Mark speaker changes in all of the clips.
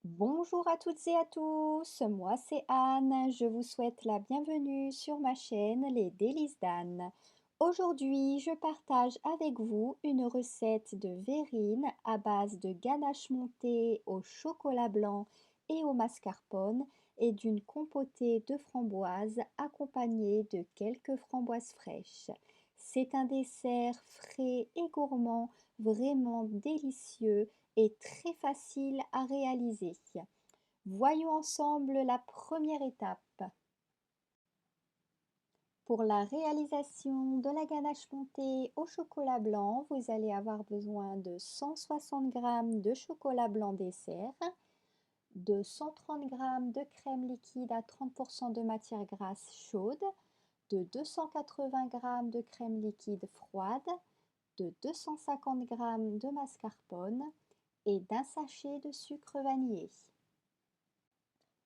Speaker 1: Bonjour à toutes et à tous, moi c'est Anne, je vous souhaite la bienvenue sur ma chaîne Les Délices d'Anne. Aujourd'hui, je partage avec vous une recette de verrine à base de ganache montée au chocolat blanc et au mascarpone et d'une compotée de framboises accompagnée de quelques framboises fraîches. C'est un dessert frais et gourmand, vraiment délicieux et très facile à réaliser. Voyons ensemble la première étape. Pour la réalisation de la ganache montée au chocolat blanc, vous allez avoir besoin de 160 g de chocolat blanc dessert, de 130 g de crème liquide à 30% de matière grasse chaude, de 280 g de crème liquide froide, de 250 g de mascarpone et d'un sachet de sucre vanillé.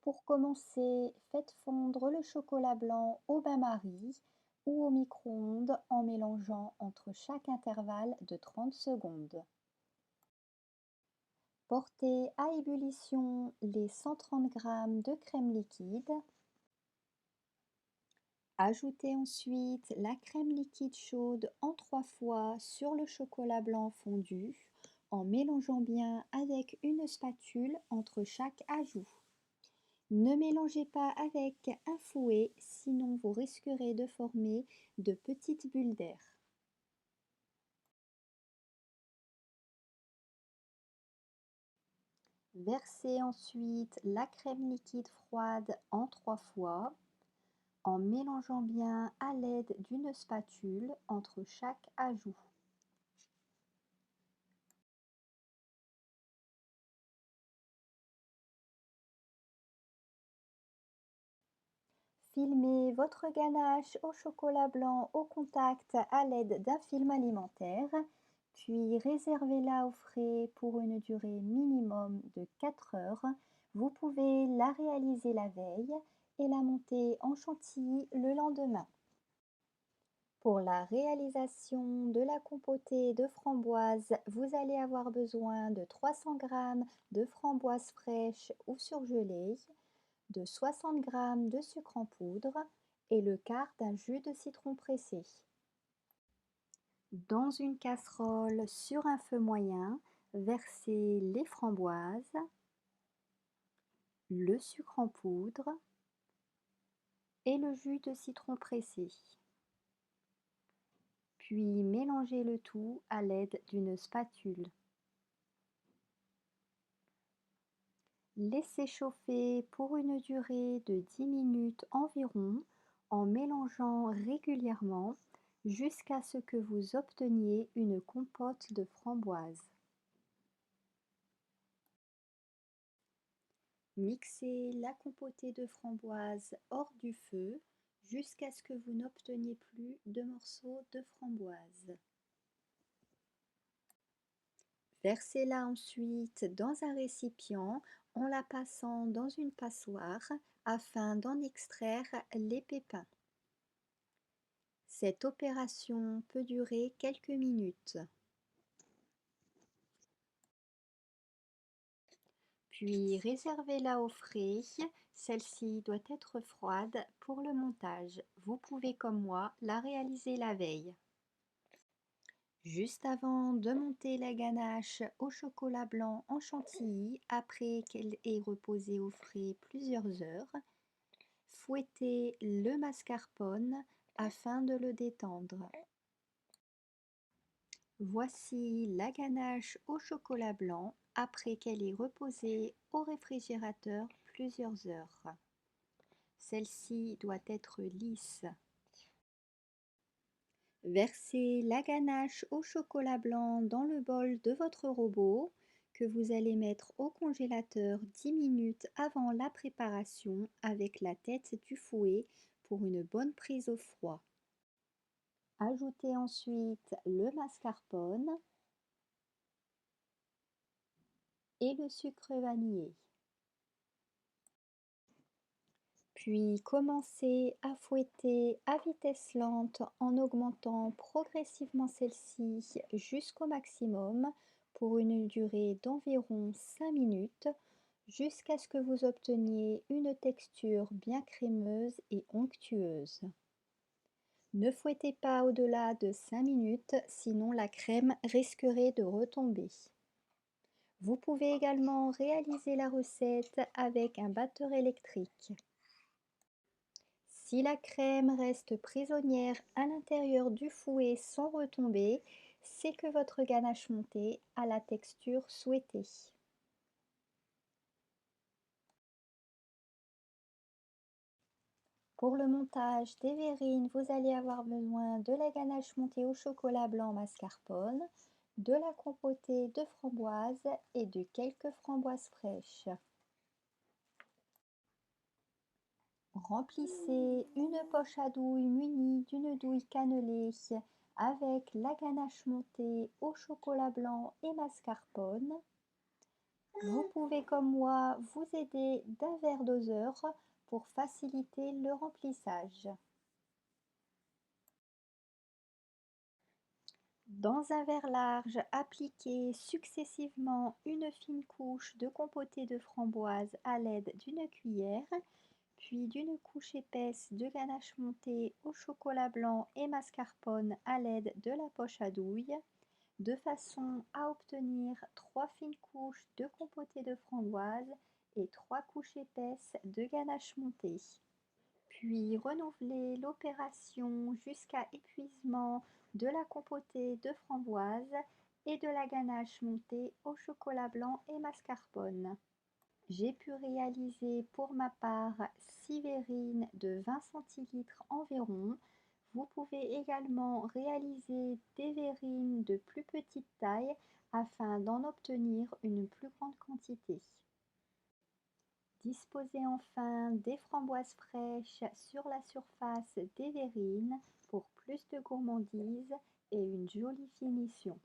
Speaker 1: Pour commencer, faites fondre le chocolat blanc au bain-marie ou au micro-ondes en mélangeant entre chaque intervalle de 30 secondes. Portez à ébullition les 130 g de crème liquide. Ajoutez ensuite la crème liquide chaude en 3 fois sur le chocolat blanc fondu en mélangeant bien avec une spatule entre chaque ajout. Ne mélangez pas avec un fouet, sinon vous risquerez de former de petites bulles d'air. Versez ensuite la crème liquide froide en 3 fois, en mélangeant bien à l'aide d'une spatule entre chaque ajout. Filmez votre ganache au chocolat blanc au contact à l'aide d'un film alimentaire, puis réservez-la au frais pour une durée minimum de 4 heures. Vous pouvez la réaliser la veille et la monter en chantilly le lendemain. Pour la réalisation de la compotée de framboises, vous allez avoir besoin de 300 g de framboises fraîches ou surgelées, de 60 g de sucre en poudre et le quart d'un jus de citron pressé. Dans une casserole sur un feu moyen, versez les framboises, le sucre en poudre et le jus de citron pressé. Puis mélangez le tout à l'aide d'une spatule. Laissez chauffer pour une durée de 10 minutes environ en mélangeant régulièrement jusqu'à ce que vous obteniez une compote de framboises. Mixez la compotée de framboises hors du feu jusqu'à ce que vous n'obteniez plus de morceaux de framboise. Versez-la ensuite dans un récipient en la passant dans une passoire afin d'en extraire les pépins. Cette opération peut durer quelques minutes. Puis réservez-la au frais. Celle-ci doit être froide pour le montage. Vous pouvez comme moi la réaliser la veille. Juste avant de monter la ganache au chocolat blanc en chantilly, après qu'elle ait reposé au frais plusieurs heures, fouettez le mascarpone afin de le détendre. Voici la ganache au chocolat blanc après qu'elle ait reposé au réfrigérateur plusieurs heures. Celle-ci doit être lisse. Versez la ganache au chocolat blanc dans le bol de votre robot que vous allez mettre au congélateur 10 minutes avant la préparation avec la tête du fouet pour une bonne prise au froid. Ajoutez ensuite le mascarpone et le sucre vanillé. Puis commencez à fouetter à vitesse lente en augmentant progressivement celle-ci jusqu'au maximum pour une durée d'environ 5 minutes, jusqu'à ce que vous obteniez une texture bien crémeuse et onctueuse. Ne fouettez pas au-delà de 5 minutes, sinon la crème risquerait de retomber. Vous pouvez également réaliser la recette avec un batteur électrique. Si la crème reste prisonnière à l'intérieur du fouet sans retomber, c'est que votre ganache montée a la texture souhaitée. Pour le montage des verrines, vous allez avoir besoin de la ganache montée au chocolat blanc mascarpone, de la compotée de framboises et de quelques framboises fraîches. Remplissez une poche à douille munie d'une douille cannelée avec la ganache montée au chocolat blanc et mascarpone. Vous pouvez comme moi vous aider d'un verre doseur pour faciliter le remplissage. Dans un verre large, appliquez successivement une fine couche de compotée de framboise à l'aide d'une cuillère, puis d'une couche épaisse de ganache montée au chocolat blanc et mascarpone à l'aide de la poche à douille, de façon à obtenir 3 fines couches de compotée de framboise et 3 couches épaisses de ganache montée. Puis renouvelez l'opération jusqu'à épuisement de la compotée de framboise et de la ganache montée au chocolat blanc et mascarpone. J'ai pu réaliser pour ma part 6 verrines de 20 centilitres environ. Vous pouvez également réaliser des verrines de plus petite taille afin d'en obtenir une plus grande quantité. Disposez enfin des framboises fraîches sur la surface des verrines pour plus de gourmandise et une jolie finition.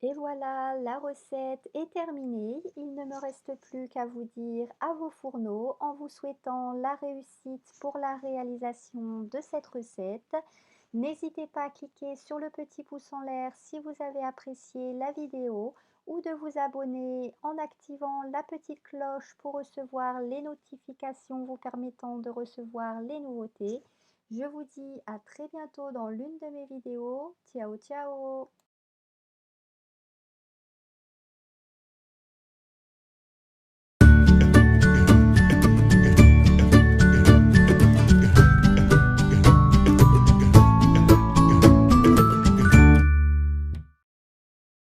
Speaker 1: Et voilà, la recette est terminée. Il ne me reste plus qu'à vous dire à vos fourneaux en vous souhaitant la réussite pour la réalisation de cette recette. N'hésitez pas à cliquer sur le petit pouce en l'air si vous avez apprécié la vidéo ou de vous abonner en activant la petite cloche pour recevoir les notifications vous permettant de recevoir les nouveautés. Je vous dis à très bientôt dans l'une de mes vidéos. Ciao ciao!